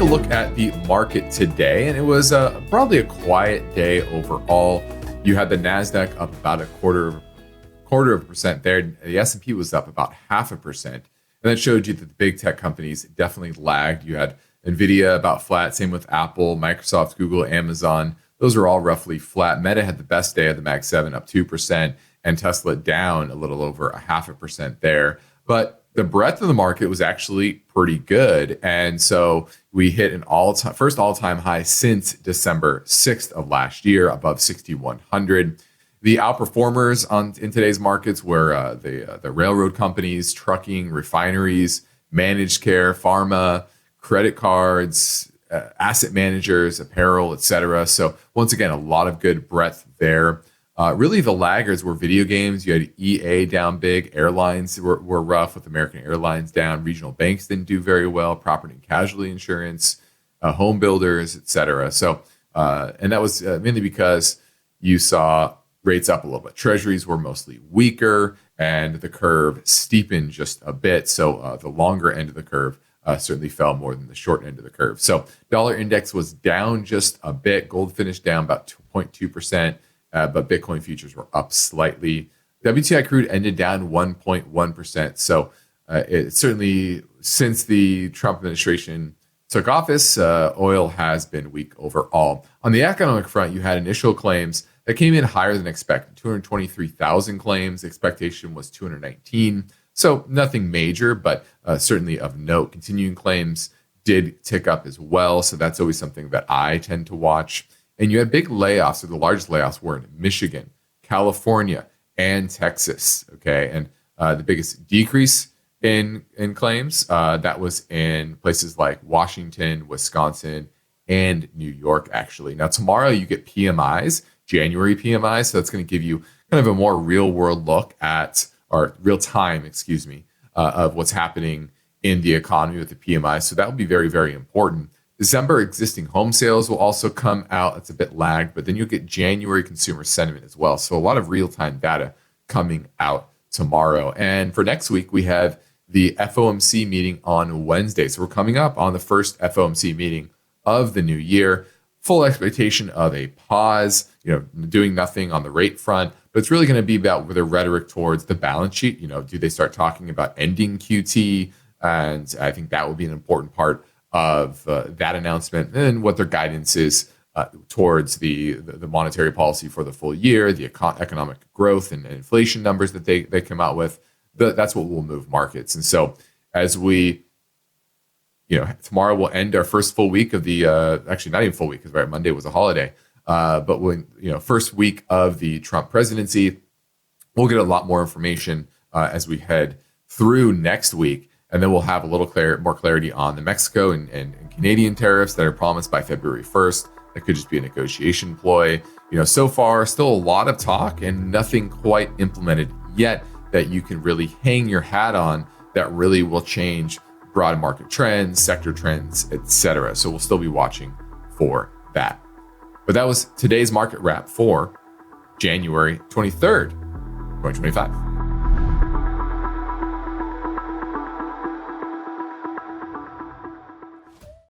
a look at the market today, and it was probably a quiet day overall. You had the Nasdaq up about a quarter of a percent there. The S&P was up about 0.5%, and that showed you that the big tech companies definitely lagged. You had Nvidia about flat, same with Apple, Microsoft, Google, Amazon. Those are all roughly flat. Meta had the best day of the Mag 7, up 2%, and Tesla down a little over 0.5% there. But the breadth of the market was actually pretty good. And so we hit an first all-time high since December 6th of last year, above 6,100. The outperformers in today's markets were the railroad companies, trucking, refineries, managed care, pharma, credit cards, asset managers, apparel, etc. So once again, a lot of good breadth there. Really, the laggards were video games. You had EA down big. Airlines were rough, with American Airlines down. Regional banks didn't do very well. Property and casualty insurance, home builders, etc. So, and that was mainly because you saw rates up a little bit. Treasuries were mostly weaker, and the curve steepened just a bit. So the longer end of the curve certainly fell more than the short end of the curve. So dollar index was down just a bit. Gold finished down about 2.2%. But Bitcoin futures were up slightly. WTI crude ended down 1.1%. So it certainly, since the Trump administration took office, oil has been weak overall. On the economic front, you had initial claims that came in higher than expected, 223,000 claims. Expectation was 219. So nothing major, but certainly of note. Continuing claims did tick up as well. So that's always something that I tend to watch. And you had big layoffs, so the largest layoffs were in Michigan, California, and Texas. Okay, and the biggest decrease in claims that was in places like Washington, Wisconsin, and New York. Actually, now tomorrow you get PMIs, January PMIs, so that's going to give you kind of a more real world look at, or real time, of what's happening in the economy with the PMIs. So that will be very, very important. December existing home sales will also come out. It's a bit lagged, but then you'll get January consumer sentiment as well. So a lot of real-time data coming out tomorrow. And for next week, we have the FOMC meeting on Wednesday. So we're coming up on the first FOMC meeting of the new year. Full expectation of a pause, doing nothing on the rate front, but it's really going to be about the rhetoric towards the balance sheet. Do they start talking about ending QT? And I think that will be an important part of that announcement, and what their guidance is towards the monetary policy for the full year, the economic growth and inflation numbers that they come out with. That's what will move markets. And so as we, tomorrow we'll end our first full week of the, actually not even full week, because Monday was a holiday, but when, first week of the Trump presidency, we'll get a lot more information as we head through next week. And then we'll have a little more clarity on the Mexico and Canadian tariffs that are promised by February 1st. That could just be a negotiation ploy. So far, still a lot of talk and nothing quite implemented yet that you can really hang your hat on that really will change broad market trends, sector trends, etc. So we'll still be watching for that. But that was today's market wrap for January 23rd, 2025.